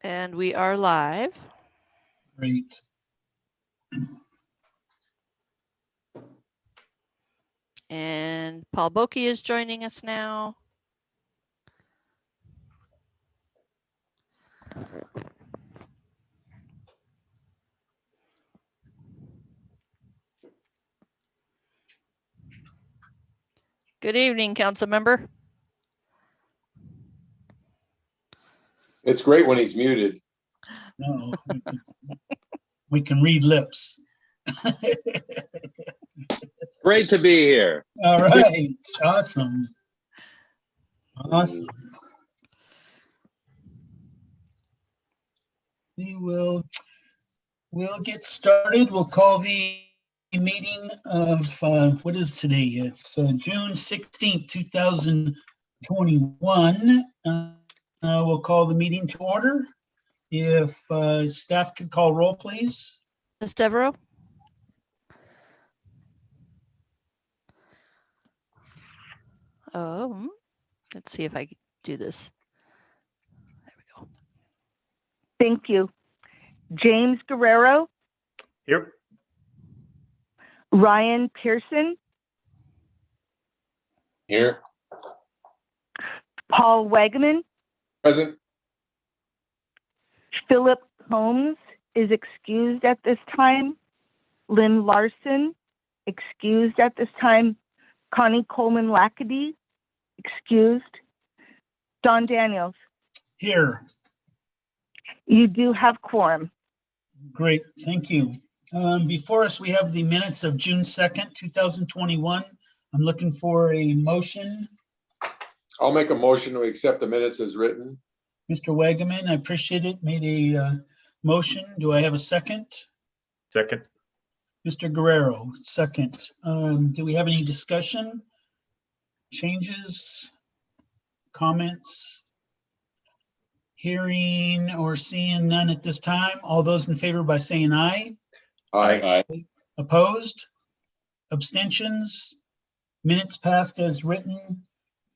And we are live. Great. And Paul Boki is joining us now. Good evening, council member. It's great when he's muted. No, we can read lips. Great to be here. All right, awesome. Awesome. We'll get started. We'll call the meeting of, what is today? It's June 16th, 2021. We'll call the meeting to order. If staff could call roll, please. Ms. Devereaux? Let's see if I can do this. There we go. Thank you. James Guerrero, Here. Ryan Pearson, Here. Paul Wegman, Present. Philip Combs is excused at this time. Lynn Larson, excused at this time. Connie Coleman Lackady, excused. Don Daniels, Here. you do have quorum. Great, thank you. Before us, we have the minutes of June 2nd, 2021. I'm looking for a motion. I'll make a motion to accept the minutes as written. Mr. Wagaman, I appreciate it, made a motion. Do I have a second? Second. Mr. Guerrero, second. Do we have any discussion? Changes? Comments? Hearing or seeing none at this time. All those in favor by saying aye. Aye. Opposed? Abstentions? Minutes passed as written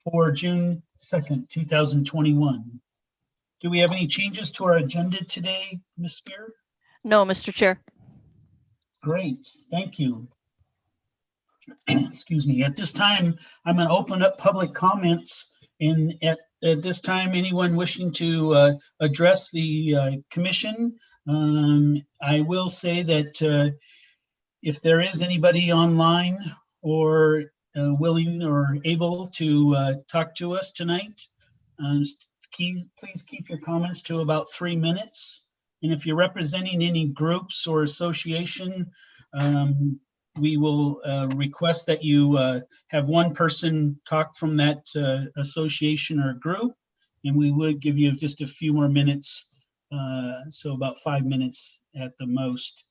for June 2nd, 2021. Do we have any changes to our agenda today, Ms. Spear? No, Mr. Chair. Great, thank you. Excuse me. At this time, I'm going to open up public comments. At this time, anyone wishing to address the commission, I will say that if there is anybody online or willing or able to talk to us tonight, please keep your comments to about 3 minutes. And if you're representing any groups or association, we will request that you have one person talk from that association or group, and we would give you just a few more minutes, so about 5 minutes at the most.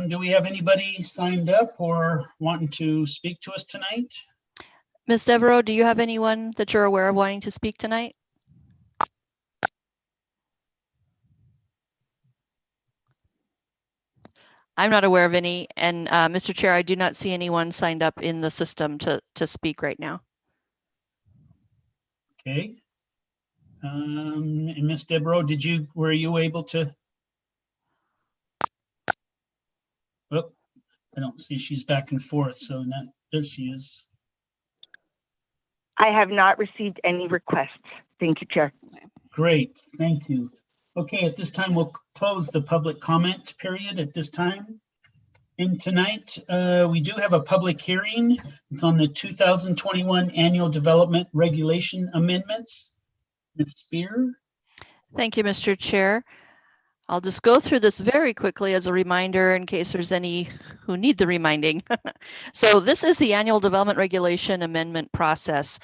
Do we have anybody signed up or wanting to speak to us tonight? Ms. Devereaux, do you have anyone that you're aware of wanting to speak tonight? I'm not aware of any, and Mr. Chair, I do not see anyone signed up in the system to speak right now. Okay. And Ms. Devereaux, were you able to? Oh, I don't see, she's back and forth, so now, there she is. I have not received any requests. Thank you, Chair. Great, thank you. Okay, at this time, we'll close the public comment period at this time. And tonight, we do have a public hearing. It's on the 2021 Annual Development Regulation Amendments. Ms. Spear? Thank you, Mr. Chair. I'll just go through this very quickly as a reminder in case there's any who need the reminding. So this is the annual development regulation amendment process.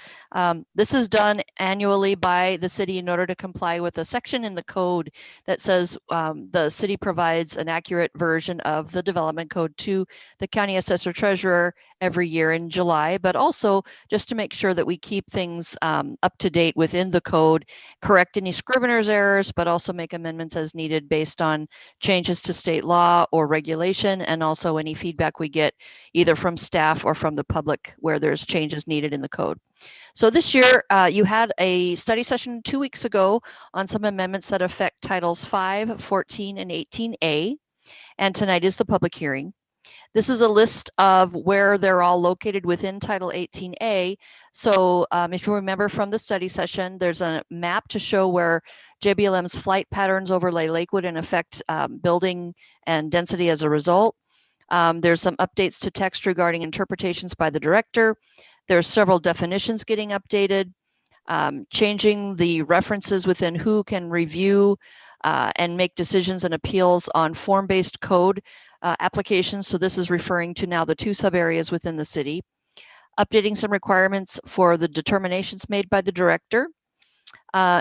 This is done annually by the city in order to comply with a section in the code that says the city provides an accurate version of the development code to the county assessor treasurer every year in July, but also just to make sure that we keep things up to date within the code, correct any scrivener's errors, but also make amendments as needed based on changes to state law or regulation, and also any feedback we get either from staff or from the public where there's changes needed in the code. So this year, you had a study session 2 weeks ago on some amendments that affect Titles 5, 14, and 18A. And tonight is the public hearing. This is a list of where they're all located within Title 18A. So if you remember from the study session, there's a map to show where JBLM's flight patterns overlay Lakewood and affect building and density as a result. There's some updates to text regarding interpretations by the director. There's several definitions getting updated, changing the references within who can review and make decisions and appeals on form-based code applications. So this is referring to now the 2 sub-areas within the city. Updating some requirements for the determinations made by the director,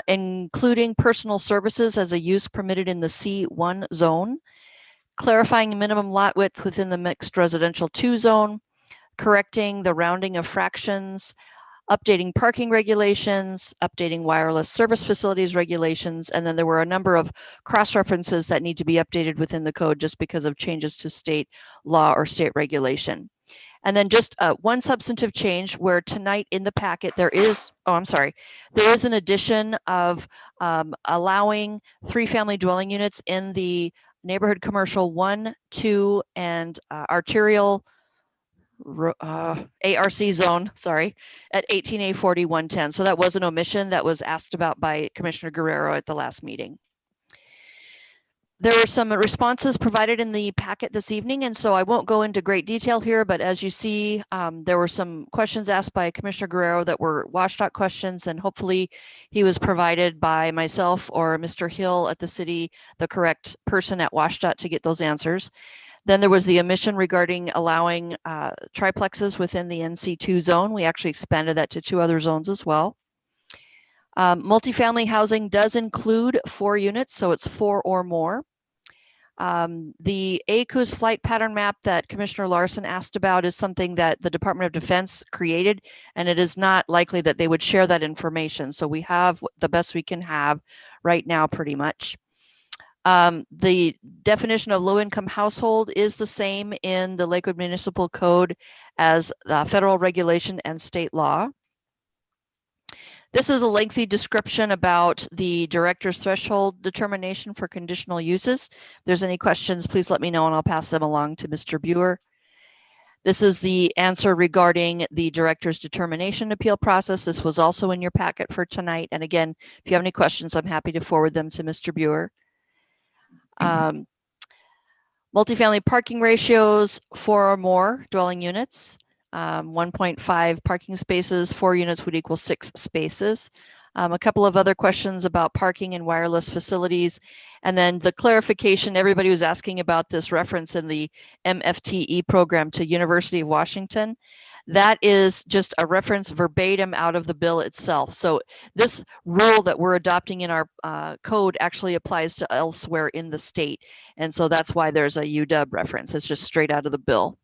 including personal services as a use permitted in the C1 zone, clarifying minimum lot width within the mixed residential 2 zone, correcting the rounding of fractions, updating parking regulations, updating wireless service facilities regulations, and then there were a number of cross-references that need to be updated within the code just because of changes to state law or state regulation. And then just one substantive change where tonight in the packet there is, there is an addition of allowing 3-family dwelling units in the neighborhood commercial 1, 2, and arterial ARC zone, sorry, at 18A 4110. So that was an omission that was asked about by Commissioner Guerrero at the last meeting. There were some responses provided in the packet this evening, and so I won't go into great detail here, but as you see, there were some questions asked by Commissioner Guerrero that were WSDOT questions, and hopefully he was provided by myself or Mr. Hill at the city, the correct person at WSDOT to get those answers. Then there was the omission regarding allowing triplexes within the NC2 zone. We actually expanded that to 2 other zones as well. Multifamily housing does include 4 units, so it's 4 or more. The ACUS flight pattern map that Commissioner Larson asked about is something that the Department of Defense created, and it is not likely that they would share that information. So we have the best we can have right now, pretty much. The definition of low-income household is the same in the Lakewood Municipal Code as the federal regulation and state law. This is a lengthy description about the director's threshold determination for conditional uses. If there's any questions, please let me know and I'll pass them along to Mr. Buer. This is the answer regarding the director's determination appeal process. This was also in your packet for tonight. And again, if you have any questions, I'm happy to forward them to Mr. Buer. Multifamily parking ratios, 4 or more dwelling units, 1.5 parking spaces, 4 units would equal 6 spaces. A couple of other questions about parking and wireless facilities. And then the clarification, everybody was asking about this reference in the MFTE program to University of Washington. That is just a reference verbatim out of the bill itself. So this rule that we're adopting in our code actually applies to elsewhere in the state. And so that's why there's a UW reference. It's just straight out of the bill.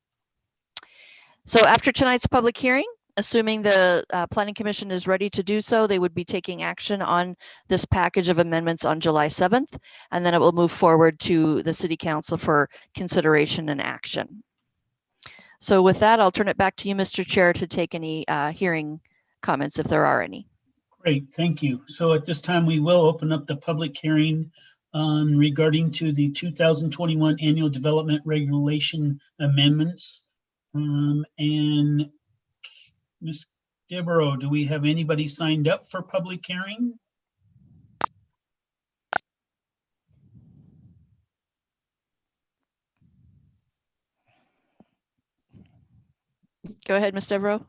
So after tonight's public hearing, assuming the Planning Commission is ready to do so, they would be taking action on this package of amendments on July 7th, and then it will move forward to the City Council for consideration and action. So with that, I'll turn it back to you, Mr. Chair, to take any hearing comments if there are any. Great, thank you. So at this time, we will open up the public hearing regarding to the 2021 Annual Development Regulation Amendments. And Ms. Devereaux, do we have anybody signed up for public hearing? Go ahead, Ms. Devereaux.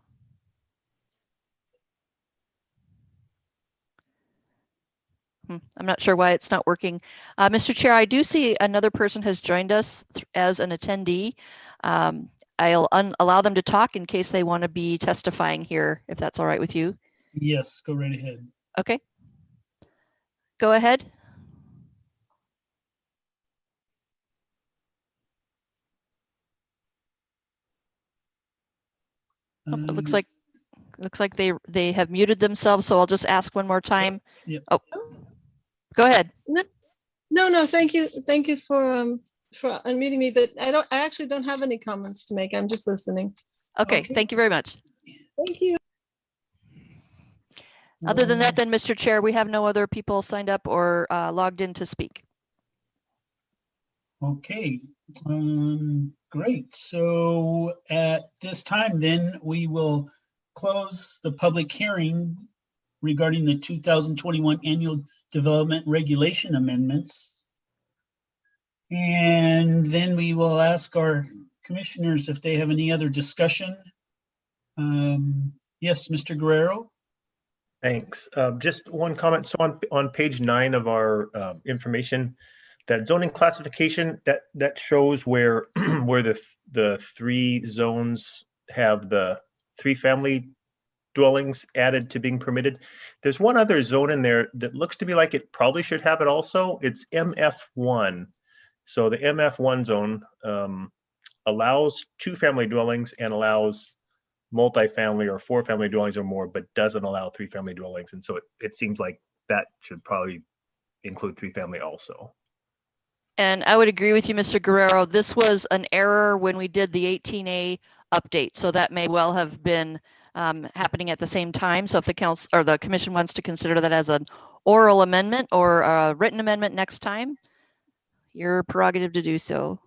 I'm not sure why it's not working. Mr. Chair, I do see another person has joined us as an attendee. I'll allow them to talk in case they want to be testifying here, if that's all right with you. Yes, go right ahead. Okay. Go ahead. It looks like they have muted themselves, so I'll just ask one more time. Yep. Oh, go ahead. No, thank you for unmuting me, but I actually don't have any comments to make. I'm just listening. Okay, thank you very much. Thank you. Other than that, then, Mr. Chair, we have no other people signed up or logged in to speak. Okay, great. So at this time, then, we will close the public hearing regarding the 2021 Annual Development Regulation Amendments. And then we will ask our commissioners if they have any other discussion. Yes, Mr. Guerrero? Thanks. Just one comment. So on page 9 of our information, that zoning classification that shows where where the 3 zones have the 3 family dwellings added to being permitted. There's one other zone in there that looks to be like it probably should have it also. It's MF1. So the MF1 zone allows 2 family dwellings and allows multifamily or 4 family dwellings or more, but doesn't allow 3 family dwellings. And so it seems like that should probably include 3 family also. And I would agree with you, Mr. Guerrero. This was an error when we did the 18A update. So that may well have been happening at the same time. So if the council or the commission wants to consider that as an oral amendment or a written amendment next time, your prerogative to do so.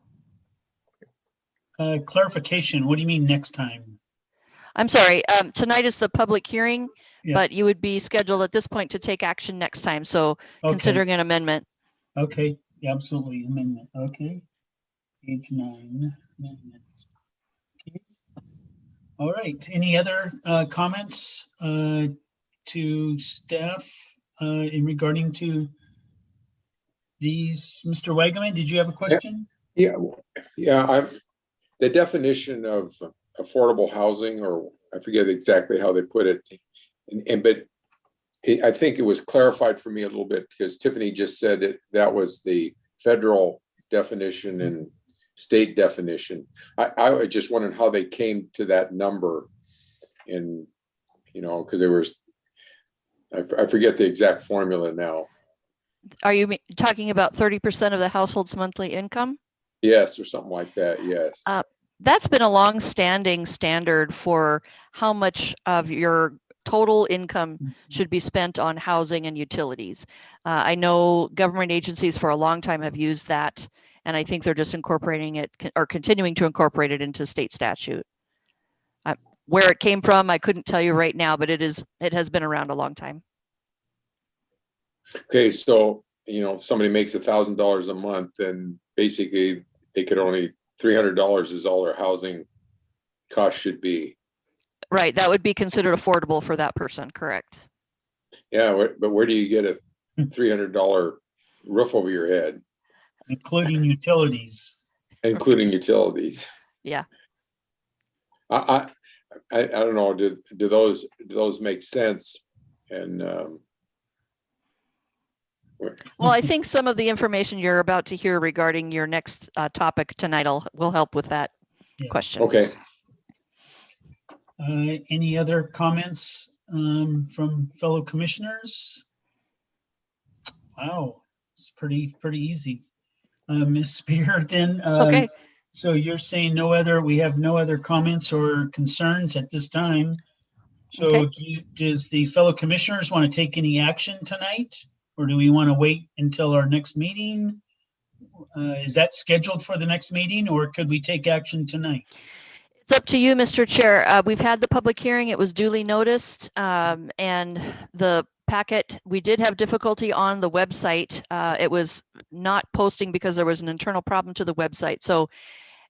Clarification, what do you mean next time? I'm sorry, tonight is the public hearing, Yeah. but you would be scheduled at this point to take action next time. So Okay. considering an amendment. Okay, yeah, absolutely, amendment, okay. Page 9, amendment. Okay. All right, any other comments to staff in regarding to these? Mr. Wagaman, did you have a question? Yeah, the definition of affordable housing, or I forget exactly how they put it, but I think it was clarified for me a little bit because Tiffany just said that was the federal definition and state definition. I just wondered how they came to that number, and because there was, I forget the exact formula now. Are you talking about 30% of the household's monthly income? Yes, or something like that. Yes. That's been a long-standing standard for how much of your total income should be spent on housing and utilities. I know government agencies for a long time have used that, and I think they're just incorporating it or continuing to incorporate it into state statute. Where it came from, I couldn't tell you right now, but it has been around a long time. Okay, so if somebody makes $1,000 a month, then basically they could only $300 is all their housing cost should be. Right, that would be considered affordable for that person, correct? Yeah, but where do you get a $300 roof over your head? Including utilities. Including utilities. Yeah. I don't know. Do those make sense? And well, I think some of the information you're about to hear regarding your next topic tonight will help with that question. Okay. Any other comments from fellow commissioners? Wow, it's pretty easy. Ms. Spear, then. Okay. So you're saying we have no other comments or concerns at this time. So Okay. Does the fellow commissioners want to take any action tonight? Or do we want to wait until our next meeting? Is that scheduled for the next meeting, or could we take action tonight? It's up to you, Mr. Chair. We've had the public hearing. It was duly noticed. And the packet, we did have difficulty on the website. It was not posting because there was an internal problem to the website. So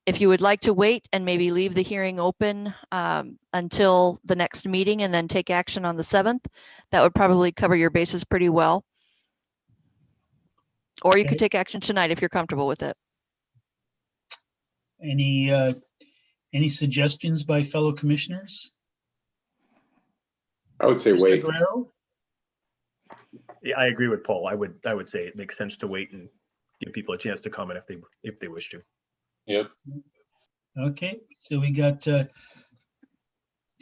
if you would like to wait and maybe leave the hearing open until the next meeting and then take action on the 7th, that would probably cover your bases pretty well. Or you could take action tonight if you're comfortable with it. Any suggestions by fellow commissioners? I would say Mr. wait. Guerrero? Yeah, I agree with Paul. I would say it makes sense to wait and give people a chance to comment if they wish to. Yep. Okay, so we got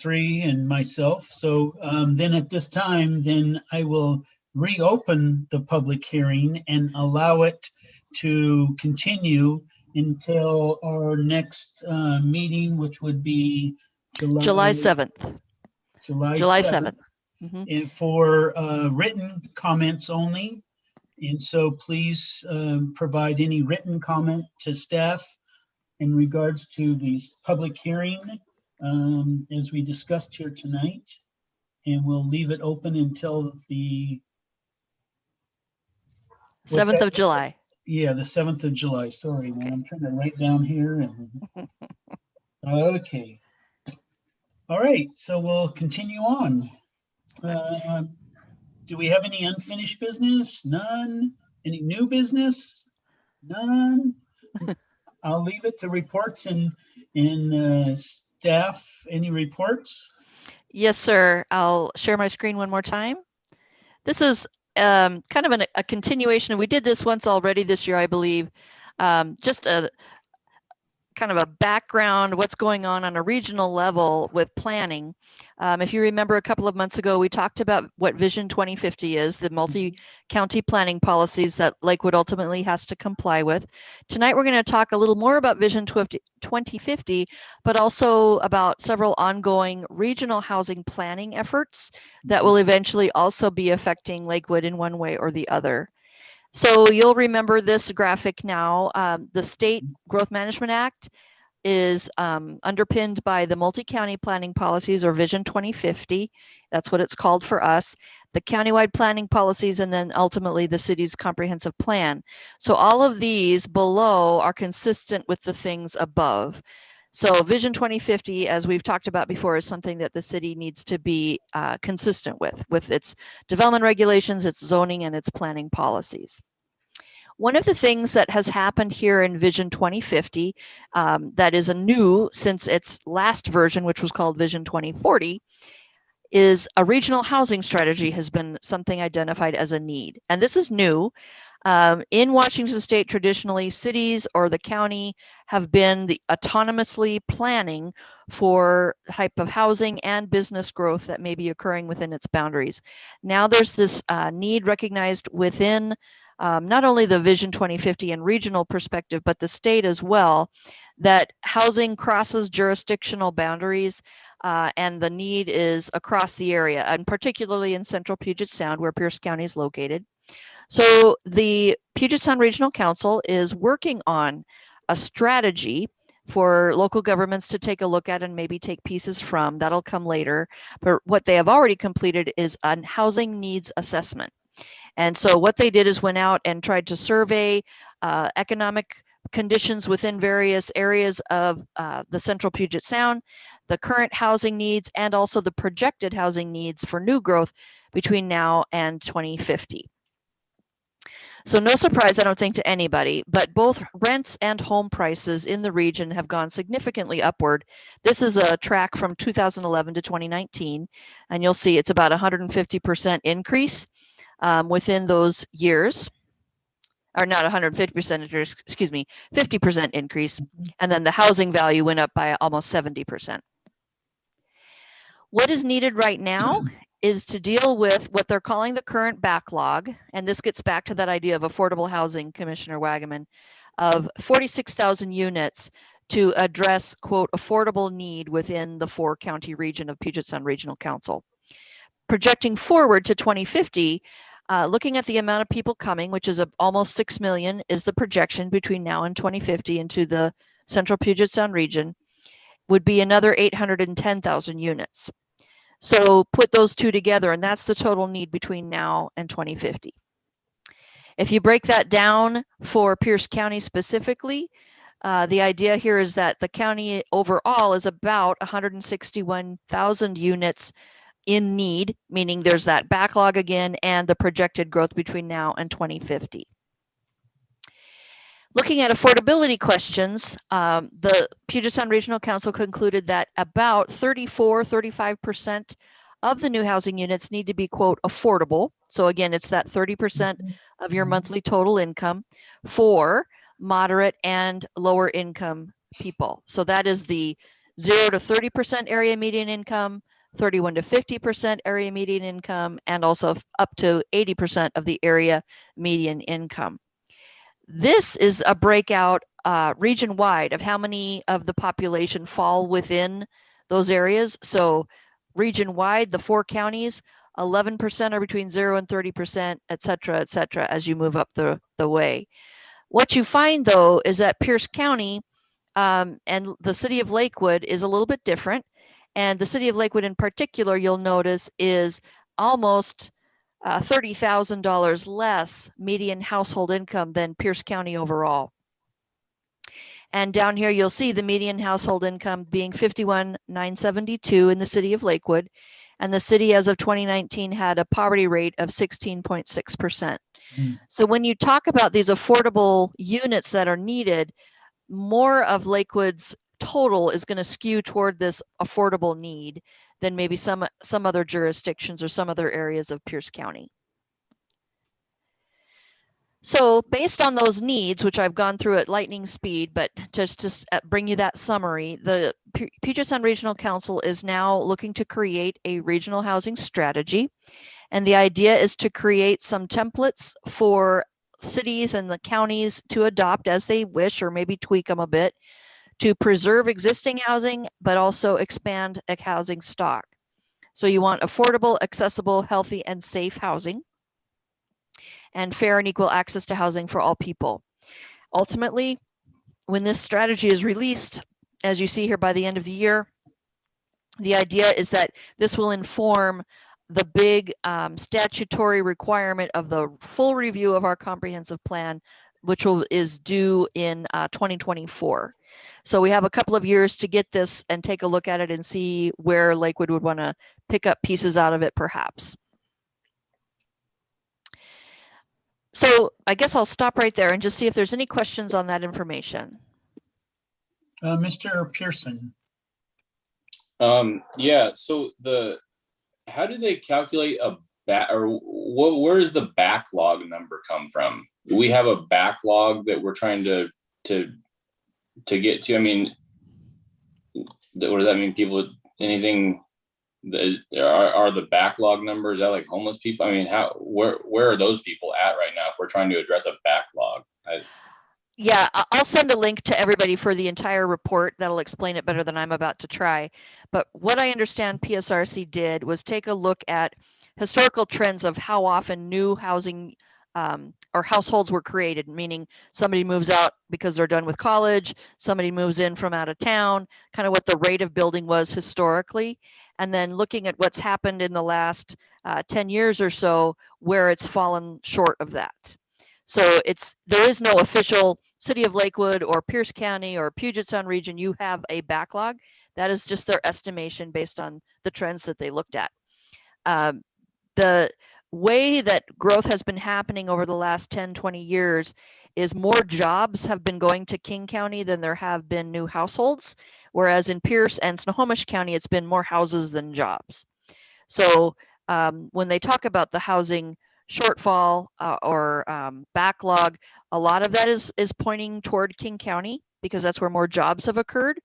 3 and myself. So then at this time, then I will reopen the public hearing and allow it to continue until our next meeting, which would be July 7th. July July 7th. 7th. Mhm. and for written comments only. And so please provide any written comment to staff in regards to this public hearing as we discussed here tonight. And we'll leave it open until the 7th of July. Yeah, the 7th of July. Sorry, man. I'm trying to write down here. Okay. All right. So we'll continue on. Do we have any unfinished business? None. Any new business? None. I'll leave it to reports and staff. Any reports? Yes, sir. I'll share my screen one more time. This is kind of a continuation. We did this once already this year, I believe. Just a kind of a background, what's going on a regional level with planning. If you remember a couple of months ago, we talked about what Vision 2050 is, the multi-county planning policies that Lakewood ultimately has to comply with. Tonight, we're going to talk a little more about Vision 2050, but also about several ongoing regional housing planning efforts that will eventually also be affecting Lakewood in one way or the other. So you'll remember this graphic now. The State Growth Management Act is underpinned by the multi-county planning policies, or Vision 2050. That's what it's called for us. The countywide planning policies, and then ultimately the city's comprehensive plan. So all of these below are consistent with the things above. So Vision 2050, as we've talked about before, is something that the city needs to be consistent with its development regulations, its zoning, and its planning policies. One of the things that has happened here in Vision 2050 that is new since its last version, which was called Vision 2040, is a regional housing strategy has been something identified as a need. And this is new. In Washington State, traditionally, cities or the county have been autonomously planning for type of housing and business growth that may be occurring within its boundaries. Now there's this need recognized within not only the Vision 2050 and regional perspective, but the state as well, that housing crosses jurisdictional boundaries and the need is across the area, and particularly in central Puget Sound, where Pierce County is located. So the Puget Sound Regional Council is working on a strategy for local governments to take a look at and maybe take pieces from. That'll come later. But what they have already completed is a housing needs assessment. And so what they did is went out and tried to survey economic conditions within various areas of the central Puget Sound, the current housing needs, and also the projected housing needs for new growth between now and 2050. So no surprise, I don't think, to anybody, but both rents and home prices in the region have gone significantly upward. This is a track from 2011 to 2019, and you'll see it's about 150% increase within those years, or not 150%, excuse me, 50% increase. And then the housing value went up by almost 70%. What is needed right now is to deal with what they're calling the current backlog. And this gets back to that idea of affordable housing, Commissioner Wagaman, of 46,000 units to address, quote, affordable need within the 4-county region of Puget Sound Regional Council. Projecting forward to 2050, looking at the amount of people coming, which is almost 6 million, is the projection between now and 2050 into the central Puget Sound region, would be another 810,000 units. So put those two together, and that's the total need between now and 2050. If you break that down for Pierce County specifically, the idea here is that the county overall is about 161,000 units in need, meaning there's that backlog again and the projected growth between now and 2050. Looking at affordability questions, the Puget Sound Regional Council concluded that about 35% of the new housing units need to be, quote, affordable. So again, it's that 30% of your monthly total income for moderate and lower income people. So that is the 0 to 30% area median income, 31 to 50% area median income, and also up to 80% of the area median income. This is a breakout region-wide of how many of the population fall within those areas. So region-wide, the 4 counties, 11% are between 0 and 30%, et cetera, as you move up the way. What you find though is that Pierce County and the city of Lakewood is a little bit different. And the city of Lakewood in particular, you'll notice, is almost $30,000 less median household income than Pierce County overall. And down here, you'll see the median household income being $51,972 in the city of Lakewood. And the city as of 2019 had a poverty rate of 16.6%. So when you talk about these affordable units that are needed, more of Lakewood's total is going to skew toward this affordable need than maybe some other jurisdictions or some other areas of Pierce County. So based on those needs, which I've gone through at lightning speed, but just to bring you that summary, the Puget Sound Regional Council is now looking to create a regional housing strategy. And the idea is to create some templates for cities and the counties to adopt as they wish, or maybe tweak them a bit, to preserve existing housing, but also expand a housing stock. So you want affordable, accessible, healthy, and safe housing, and fair and equal access to housing for all people. Ultimately, when this strategy is released, as you see here by the end of the year, the idea is that this will inform the big statutory requirement of the full review of our comprehensive plan, which is due in 2024. So we have a couple of years to get this and take a look at it and see where Lakewood would want to pick up pieces out of it, perhaps. So I guess I'll stop right there and just see if there's any questions on that information. Mr. Pearson. Yeah, so how do they calculate where does the backlog number come from? Do we have a backlog that we're trying to get to? I mean, what does that mean? Anything are the backlog numbers? Is that like homeless people? I mean, where are those people at right now if we're trying to address a backlog? Yeah, I'll send a link to everybody for the entire report that'll explain it better than I'm about to try. But what I understand PSRC did was take a look at historical trends of how often new housing or households were created, meaning somebody moves out because they're done with college, somebody moves in from out of town, kind of what the rate of building was historically, and then looking at what's happened in the last 10 years or so where it's fallen short of that. So there is no official City of Lakewood or Pierce County or Puget Sound region, you have a backlog. That is just their estimation based on the trends that they looked at. The way that growth has been happening over the last 10, 20 years is more jobs have been going to King County than there have been new households, whereas in Pierce and Snohomish County, it's been more houses than jobs. So when they talk about the housing shortfall or backlog, a lot of that is pointing toward King County because that's where more jobs have occurred.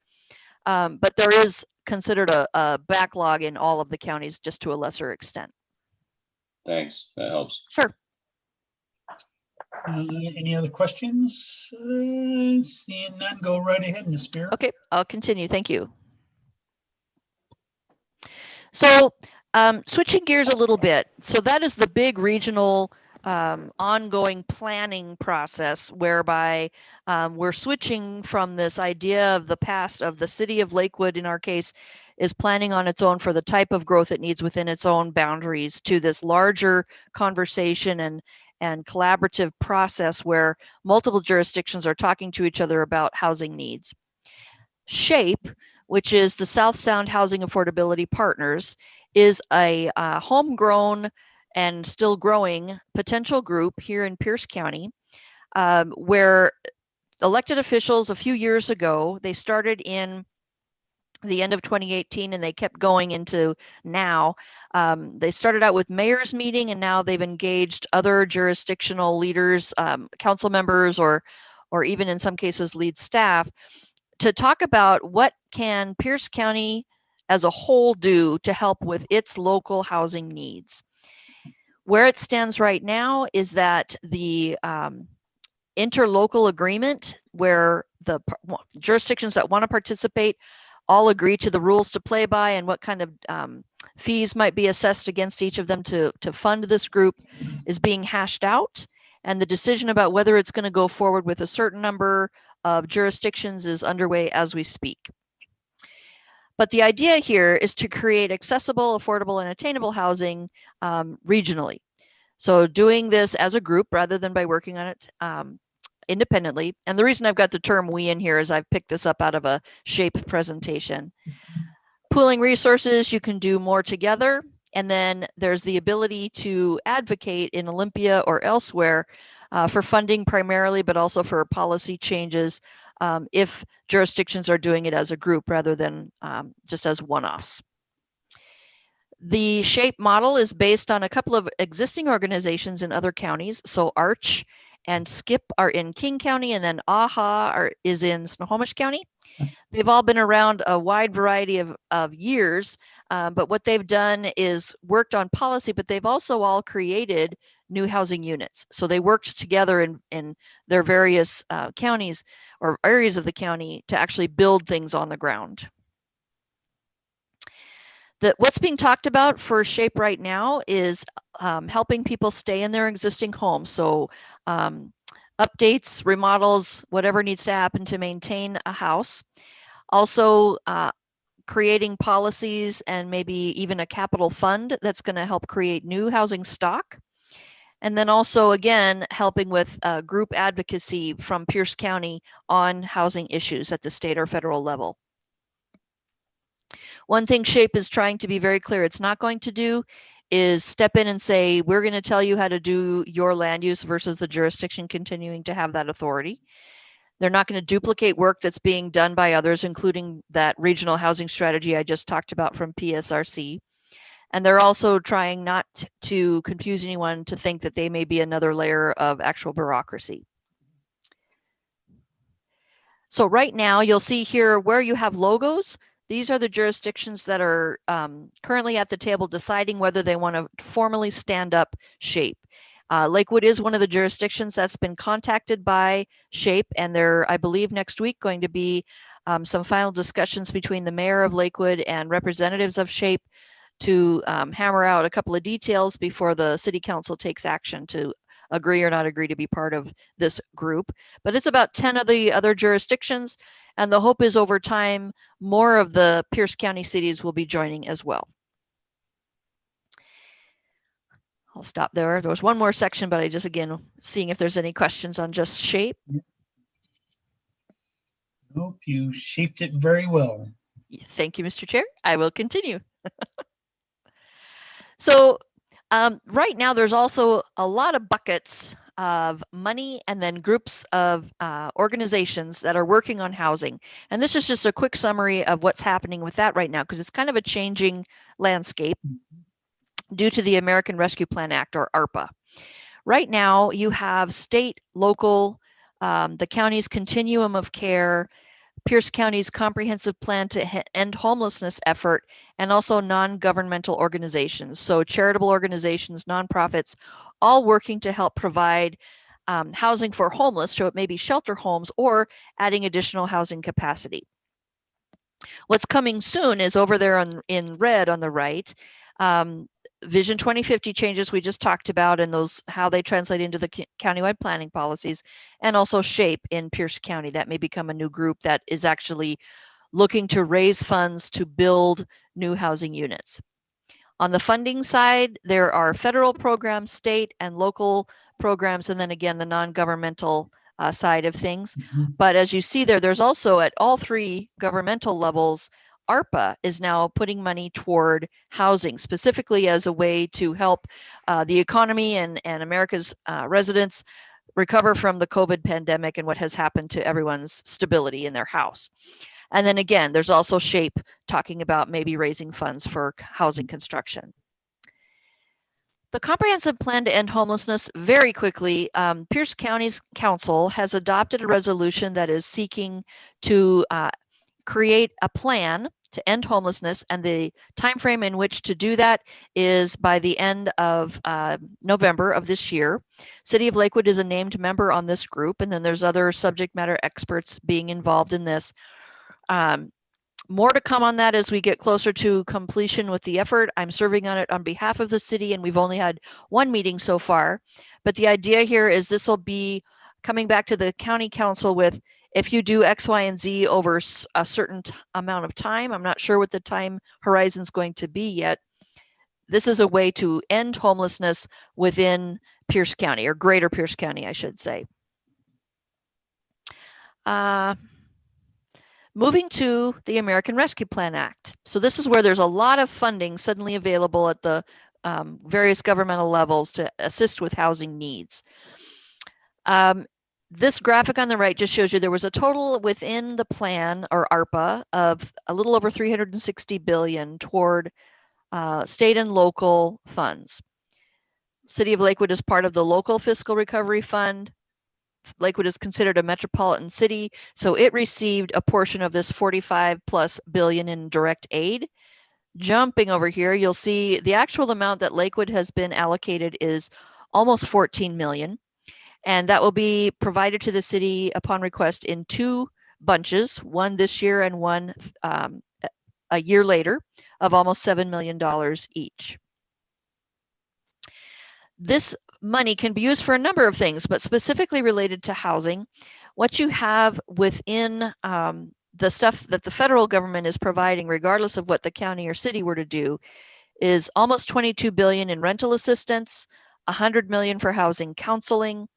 But there is considered a backlog in all of the counties, just to a lesser extent. Thanks, that helps. Sure. Any other questions? Seeing none, go right ahead, Ms. Spear. Okay, I'll continue. Thank you. So switching gears a little bit. So that is the big regional ongoing planning process whereby we're switching from this idea of the past of the city of Lakewood, in our case, is planning on its own for the type of growth it needs within its own boundaries, to this larger conversation and collaborative process where multiple jurisdictions are talking to each other about housing needs. SHAPE, which is the South Sound Housing Affordability Partners, is a homegrown and still growing potential group here in Pierce County, where elected officials a few years ago, they started in the end of 2018 and they kept going into now. They started out with mayor's meeting and now they've engaged other jurisdictional leaders, council members, or even in some cases lead staff to talk about what can Pierce County as a whole do to help with its local housing needs. Where it stands right now is that the interlocal agreement, where the jurisdictions that want to participate all agree to the rules to play by and what kind of fees might be assessed against each of them to fund this group is being hashed out. And the decision about whether it's going to go forward with a certain number of jurisdictions is underway as we speak. But the idea here is to create accessible, affordable, and attainable housing regionally. So doing this as a group rather than by working on it independently. And the reason I've got the term we in here is I've picked this up out of a SHAPE presentation. Pooling resources, you can do more together. And then there's the ability to advocate in Olympia or elsewhere for funding primarily, but also for policy changes if jurisdictions are doing it as a group rather than just as one-offs. The SHAPE model is based on a couple of existing organizations in other counties. So ARCH and SKIP are in King County, and then AHA is in Snohomish County. They've all been around a wide variety of years, but what they've done is worked on policy, but they've also all created new housing units. So they worked together in their various counties or areas of the county to actually build things on the ground. What's being talked about for SHAPE right now is helping people stay in their existing homes. So updates, remodels, whatever needs to happen to maintain a house. Also creating policies and maybe even a capital fund that's going to help create new housing stock. And then also, again, helping with group advocacy from Pierce County on housing issues at the state or federal level. One thing SHAPE is trying to be very clear it's not going to do is step in and say, we're going to tell you how to do your land use versus the jurisdiction continuing to have that authority. They're not going to duplicate work that's being done by others, including that regional housing strategy I just talked about from PSRC. And they're also trying not to confuse anyone to think that they may be another layer of actual bureaucracy. So right now, you'll see here where you have logos. These are the jurisdictions that are currently at the table deciding whether they want to formally stand up SHAPE. Lakewood is one of the jurisdictions that's been contacted by SHAPE, and there, I believe, next week going to be some final discussions between the mayor of Lakewood and representatives of SHAPE to hammer out a couple of details before the city council takes action to agree or not agree to be part of this group. But it's about 10 of the other jurisdictions, and the hope is over time, more of the Pierce County cities will be joining as well. I'll stop there. There was one more section, but I just, again, seeing if there's any questions on just SHAPE. Nope, you shaped it very well. Thank you, Mr. Chair. I will continue. So right now, there's also a lot of buckets of money and then groups of organizations that are working on housing. And this is just a quick summary of what's happening with that right now, because it's kind of a changing landscape due to the American Rescue Plan Act, or ARPA. Right now, you have state, local, the county's continuum of care, Pierce County's comprehensive plan to end homelessness effort, and also non-governmental organizations. So charitable organizations, nonprofits, all working to help provide housing for homeless, so it may be shelter homes or adding additional housing capacity. What's coming soon is over there in red on the right, Vision 2050 changes we just talked about, and those how they translate into the countywide planning policies, and also SHAPE in Pierce County. That may become a new group that is actually looking to raise funds to build new housing units. On the funding side, there are federal programs, state and local programs, and then again, the non-governmental side of things. But as you see there, there's also at all three governmental levels, ARPA is now putting money toward housing, specifically as a way to help the economy and America's residents recover from the COVID pandemic and what has happened to everyone's stability in their house. And then again, there's also SHAPE talking about maybe raising funds for housing construction. The comprehensive plan to end homelessness, very quickly, Pierce County's council has adopted a resolution that is seeking to create a plan to end homelessness, and the time frame in which to do that is by the end of November of this year. City of Lakewood is a named member on this group, and then there's other subject matter experts being involved in this. More to come on that as we get closer to completion with the effort. I'm serving on it on behalf of the city, and we've only had one meeting so far. But the idea here is this will be coming back to the county council with, if you do X, Y, and Z over a certain amount of time, I'm not sure what the time horizon is going to be yet. This is a way to end homelessness within Pierce County, or greater Pierce County, I should say. Moving to the American Rescue Plan Act. So this is where there's a lot of funding suddenly available at the various governmental levels to assist with housing needs. This graphic on the right just shows you there was a total within the plan, or ARPA, of a little over $360 billion toward state and local funds. City of Lakewood is part of the local fiscal recovery fund. Lakewood is considered a metropolitan city, so it received a portion of this 45+ billion in direct aid. Jumping over here, you'll see the actual amount that Lakewood has been allocated is almost 14 million. And that will be provided to the city upon request in two bunches, one this year and one a year later, of almost $7 million each. This money can be used for a number of things, but specifically related to housing. What you have within the stuff that the federal government is providing, regardless of what the county or city were to do, is almost 22 billion in rental assistance, 100 million for housing counseling,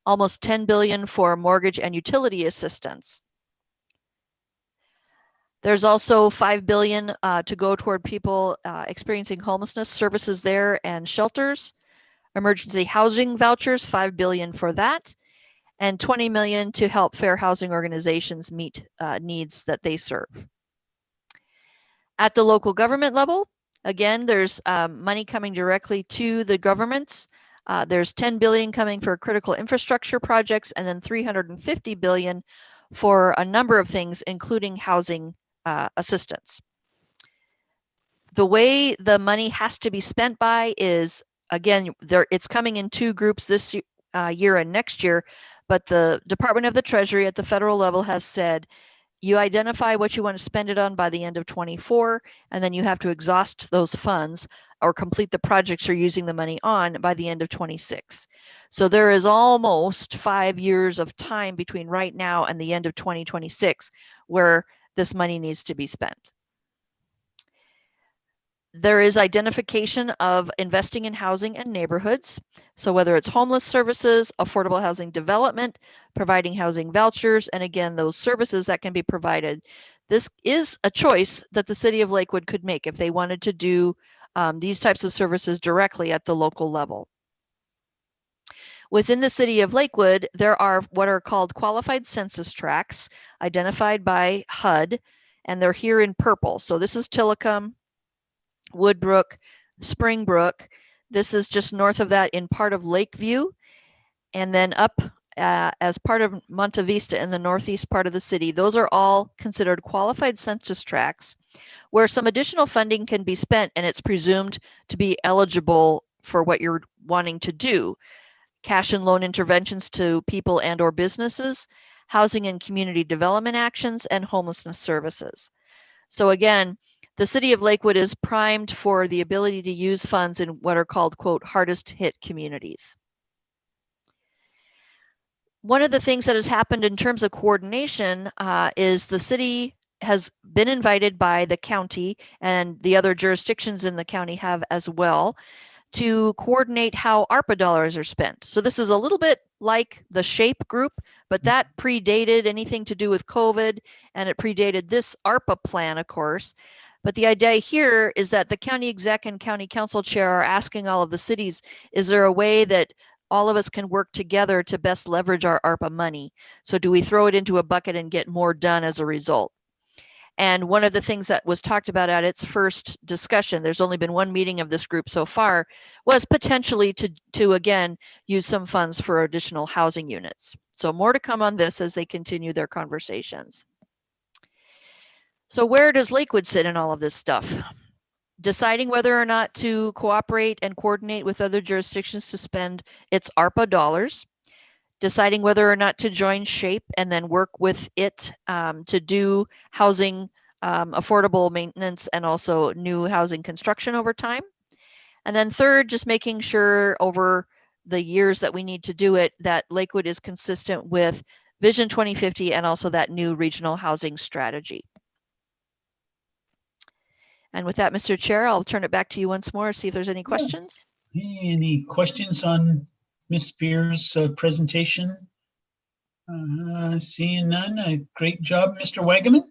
almost 10 billion for mortgage and utility assistance. There's also 5 billion to go toward people experiencing homelessness, services there, and shelters. Emergency housing vouchers, 5 billion for that, and 20 million to help fair housing organizations meet needs that they serve. At the local government level, again, there's money coming directly to the governments. There's 10 billion coming for critical infrastructure projects, and then 350 billion for a number of things, including housing assistance. The way the money has to be spent by is, again, it's coming in two groups this year and next year, but the Department of the Treasury at the federal level has said, you identify what you want to spend it on by the end of 24, and then you have to exhaust those funds or complete the projects you're using the money on by the end of 26. So there is almost 5 years of time between right now and the end of 2026 where this money needs to be spent. There is identification of investing in housing and neighborhoods. So whether it's homeless services, affordable housing development, providing housing vouchers, and again, those services that can be provided. This is a choice that the city of Lakewood could make if they wanted to do these types of services directly at the local level. Within the city of Lakewood, there are what are called qualified census tracts identified by HUD, and they're here in purple. So this is Tillicum, Woodbrook, Springbrook. This is just north of that in part of Lakeview, and then up as part of Monte Vista in the northeast part of the city. Those are all considered qualified census tracts where some additional funding can be spent, and it's presumed to be eligible for what you're wanting to do. Cash and loan interventions to people and or businesses, housing and community development actions, and homelessness services. So again, the city of Lakewood is primed for the ability to use funds in what are called, quote, hardest hit communities. One of the things that has happened in terms of coordination is the city has been invited by the county, and the other jurisdictions in the county have as well, to coordinate how ARPA dollars are spent. So this is a little bit like the SHAPE group, but that predated anything to do with COVID, and it predated this ARPA plan, of course. But the idea here is that the county exec and county council chair are asking all of the cities, is there a way that all of us can work together to best leverage our ARPA money? So do we throw it into a bucket and get more done as a result? And one of the things that was talked about at its first discussion, there's only been one meeting of this group so far, was potentially to again, use some funds for additional housing units. So more to come on this as they continue their conversations. So where does Lakewood sit in all of this stuff? Deciding whether or not to cooperate and coordinate with other jurisdictions to spend its ARPA dollars, deciding whether or not to join SHAPE and then work with it to do housing affordable maintenance, and also new housing construction over time. And then third, just making sure over the years that we need to do it, that Lakewood is consistent with Vision 2050 and also that new regional housing strategy. And with that, Mr. Chair, I'll turn it back to you once more, see if there's any questions. Any questions on Ms. Spear's presentation? Seeing none, great job, Mr. Wagaman.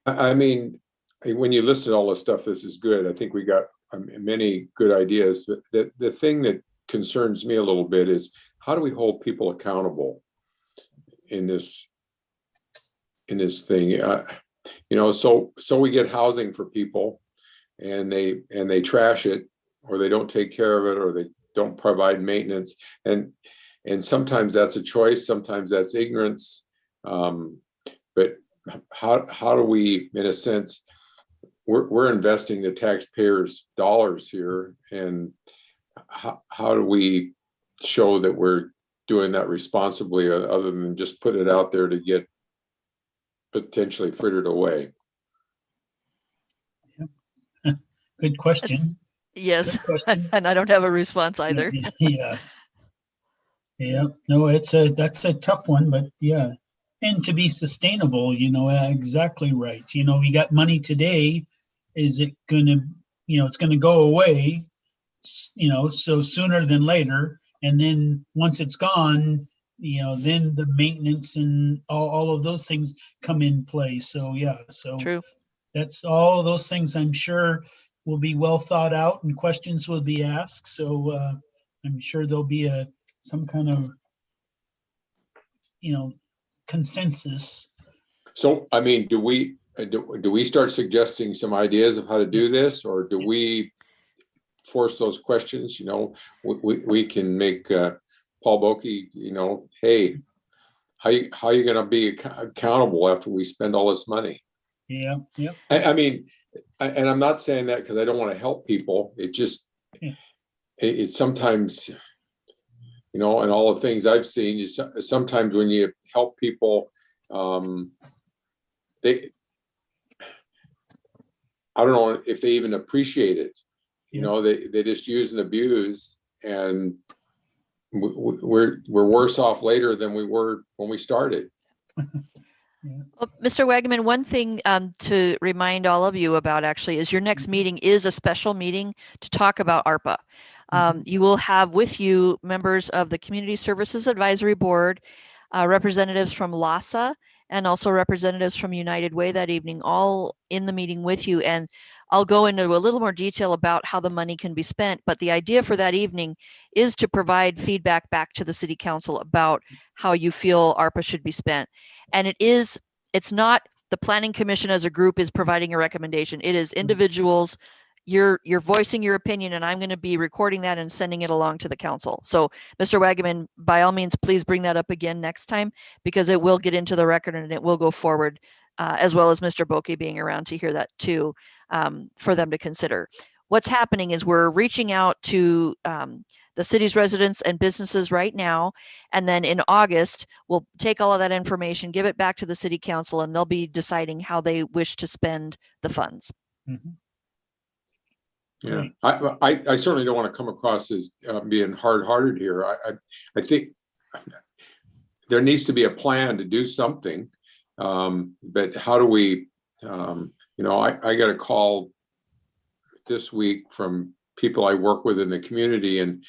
I mean, when you listed all the stuff, this is good. I think we got many good ideas. The thing that concerns me a little bit is, how do we hold people accountable in this thing? You know, so we get housing for people, and they trash it, or they don't take care of it, or they don't provide maintenance, and sometimes that's a choice, sometimes that's ignorance. But how do we, in a sense, we're investing the taxpayers' dollars here, and how do we show that we're doing that responsibly, other than just put it out there to get potentially frittered away? Good question. Yes, Good question. and I don't have a response either. Yeah. Yeah, no, that's a tough one, but yeah. And to be sustainable, you know, exactly right. You know, we got money today. Is it gonna, you know, it's gonna go away, you know, so sooner than later. And then once it's gone, you know, then the maintenance and all of those things come in play. So yeah, so True. that's all of those things I'm sure will be well thought out, and questions will be asked. So I'm sure there'll be some kind of, you know, consensus. So, I mean, do we start suggesting some ideas of how to do this, or do we force those questions? You know, we can make Paul Boeke, you know, hey, how you going to be accountable after we spend all this money? Yeah, yeah. I mean, and I'm not saying that because I don't want to help people. It just, it's sometimes, you know, and all the things I've seen, is sometimes when you help people, I don't know if they even appreciate it. You know, they just use and abuse, and we're worse off later than we were when we started. Well, Mr. Wagaman, one thing to remind all of you about actually is your next meeting is a special meeting to talk about ARPA. You will have with you members of the Community Services Advisory Board, representatives from LASA, and also representatives from United Way that evening, all in the meeting with you. And I'll go into a little more detail about how the money can be spent. But the idea for that evening is to provide feedback back to the City Council about how you feel ARPA should be spent. And it's not the Planning Commission as a group is providing a recommendation. It is individuals. You're voicing your opinion, and I'm going to be recording that and sending it along to the council. So, Mr. Wagaman, by all means, please bring that up again next time, because it will get into the record and it will go forward, as well as Mr. Boeke being around to hear that too, for them to consider. What's happening is we're reaching out to the city's residents and businesses right now, and then in August, we'll take all of that information, give it back to the City Council, and they'll be deciding how they wish to spend the funds. Mm-hmm. Yeah, I certainly don't want to come across as being hard-hearted here. I think there needs to be a plan to do something, but how do we? You know, I got a call this week from people I work with in the community, and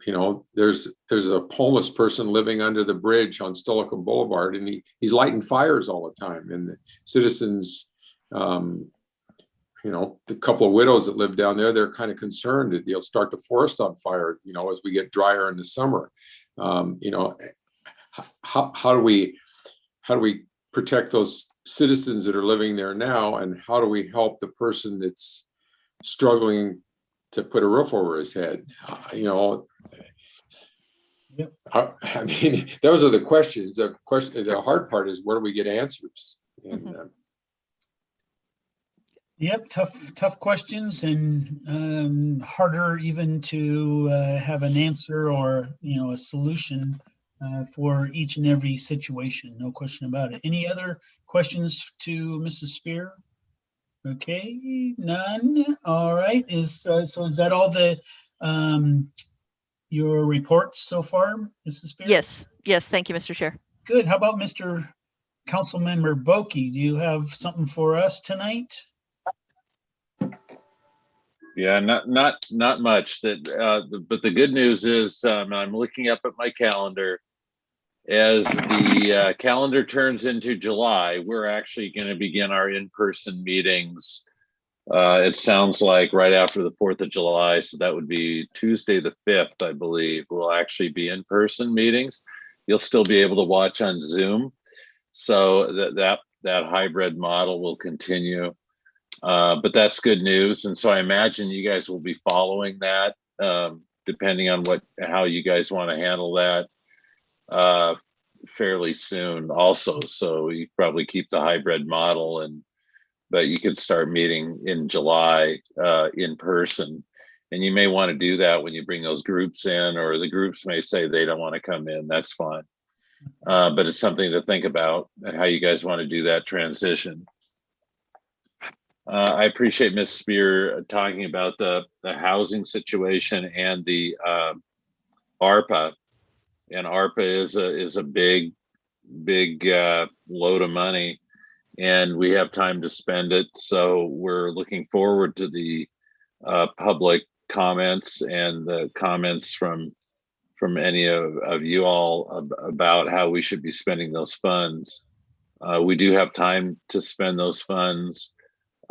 you know, there's a homeless person living under the bridge on Stolica Boulevard, and he's lighting fires all the time, and the citizens. You know, the couple of widows that live down there, they're kind of concerned that they'll start the forest on fire, you know, as we get drier in the summer. You know, how do we protect those citizens that are living there now, and how do we help the person that's struggling to put a roof over his head? You know, Yep. I mean, those are the questions. The hard part is, where do we get answers? And Yep, tough questions, and harder even to have an answer or, you know, a solution for each and every situation, no question about it. Any other questions to Mrs. Spear? Okay, none. All right. So is that all the your reports so far, Mrs. Spear? Yes, yes, thank you, Mr. Chair. Good. How about Mr. Councilmember Boki? Do you have something for us tonight? Yeah, not much. But the good news is I'm looking up at my calendar. As the calendar turns into July, we're actually going to begin our in-person meetings. It sounds like right after the 4th of July, so that would be Tuesday the 5th, I believe, will actually be in-person meetings. You'll still be able to watch on Zoom, so that hybrid model will continue. But that's good news, and so I imagine you guys will be following that, depending on how you guys want to handle that. Fairly soon also, so you probably keep the hybrid model, but you could start meeting in July in person, and you may want to do that when you bring those groups in, or the groups may say they don't want to come in. That's fine, but it's something to think about and how you guys want to do that transition. I appreciate Ms. Spear talking about the housing situation and the ARPA. And ARPA is a big load of money, and we have time to spend it. So we're looking forward to the public comments and the comments from any of you all about how we should be spending those funds. We do have time to spend those funds.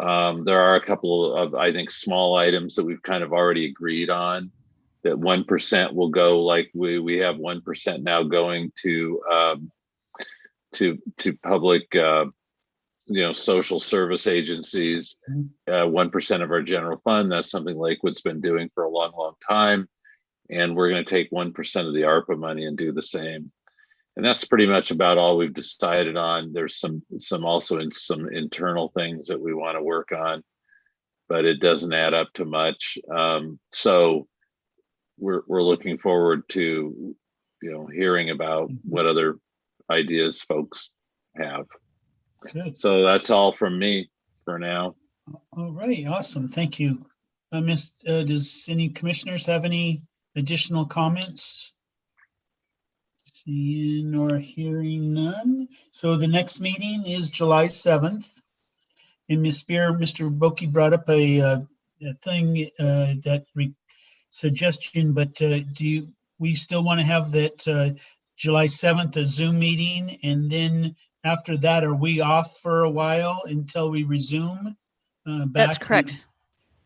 There are a couple of, I think, small items that we've kind of already agreed on. That 1% will go, like we have 1% now going to public, social service agencies. 1% of our general fund. That's something Lakewood's been doing for a long time, and we're going to take 1% of the ARPA money and do the same. And that's pretty much about all we've decided on. There's some internal things that we want to work on, but it doesn't add up to much. So we're looking forward to hearing about what other ideas folks have. Good. So that's all from me for now. All right, awesome. Thank you. Does any commissioners have any additional comments? Seeing or hearing none. So the next meeting is July 7th. And Ms. Spear, Mr. Boki brought up a thing suggestion, but we still want to have that July 7th, a Zoom meeting, and then after that, are we off for a while until we resume back? That's correct.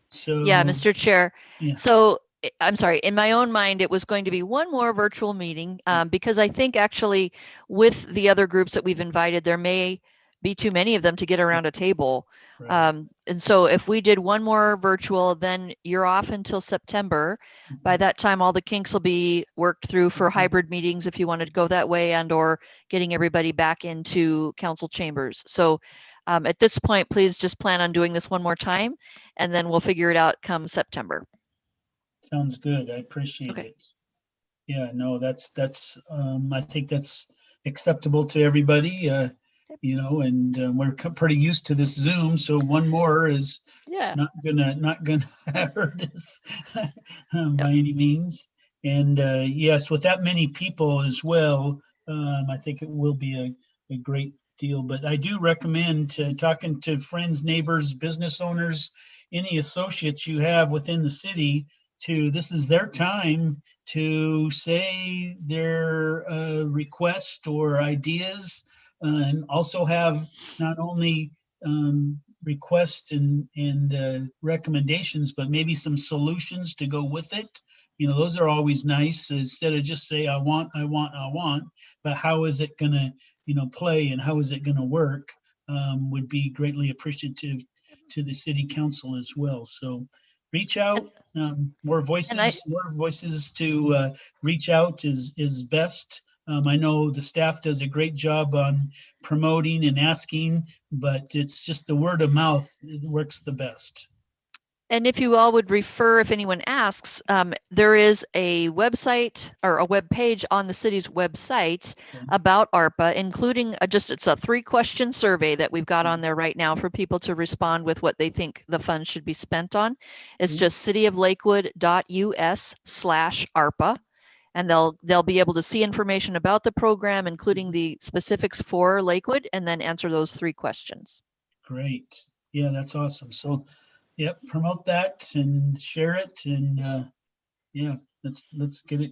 So Yeah, Mr. Chair. Yeah. So I'm sorry, in my own mind, it was going to be one more virtual meeting because I think actually with the other groups that we've invited, there may be too many of them to get around a table. Right. And so if we did one more virtual, then you're off until September. By that time, all the kinks will be worked through for hybrid meetings if you wanted to go that way, and or getting everybody back into council chambers. So at this point, please just plan on doing this one more time, and then we'll figure it out come September. Sounds good. I appreciate it. Yeah, no, that's I think that's acceptable to everybody. And we're pretty used to this Zoom, so one more is not gonna hurt us by any means. And yes, with that many people as well, I think it will be a great deal. But I do recommend talking to friends, neighbors, business owners, any associates you have within the city. This is their time to say their request or ideas. And also have not only requests and recommendations, but maybe some solutions to go with it. Those are always nice, instead of just say, I want, but how is it going to, play, and how is it going to work, would be greatly appreciative to the city council as well. So reach out, more voices to reach out is best. I know the staff does a great job on promoting and asking, but it's just the word of mouth that works the best. And if you all would refer, if anyone asks, there is a website or a web page on the city's website Okay. about ARPA, including it's a 3-question survey that we've got on there right now for people to respond with what they think the funds should be spent on. It's Mhm. just cityoflakewood.us/ARPA. And they'll be able to see information about the program, including the specifics for Lakewood, and then answer those 3 questions. Great. Yeah, that's awesome. So, yep, promote that and share it, and yeah, let's get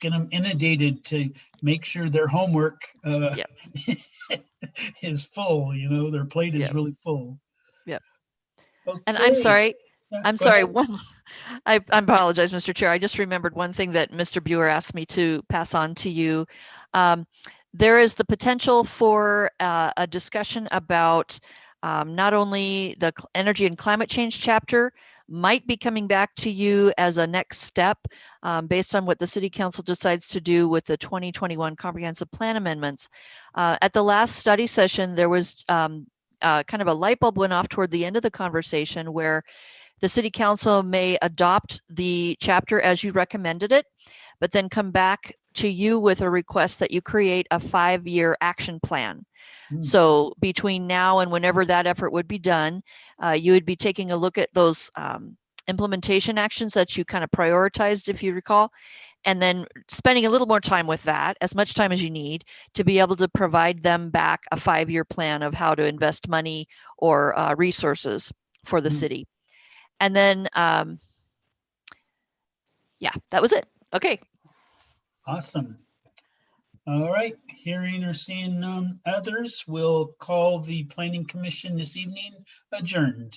them inundated to make sure their homework Yep. is full. You know, their plate is Yep. really full. Yep. Okay. And I'm sorry, Yeah, I'm go sorry. ahead. I apologize, Mr. Chair. I just remembered one thing that Mr. Buer asked me to pass on to you. There is the potential for a discussion about not only the energy and climate change chapter might be coming back to you as a next step based on what the City Council decides to do with the 2021 Comprehensive Plan amendments. At the last study session, there was kind of a light bulb went off toward the end of the conversation where the City Council may adopt the chapter as you recommended it, but then come back to you with a request that you create a 5-year action plan. Hmm. So between now and whenever that effort would be done, you would be taking a look at those implementation actions that you kind of prioritized, if you recall, and then spending a little more time with that, as much time as you need, to be able to provide them back a 5-year plan of how to invest money or resources for the Hmm. city. And then, yeah, that was it. Okay. Awesome. All right. Hearing or seeing none others, we'll call the Planning Commission this evening adjourned.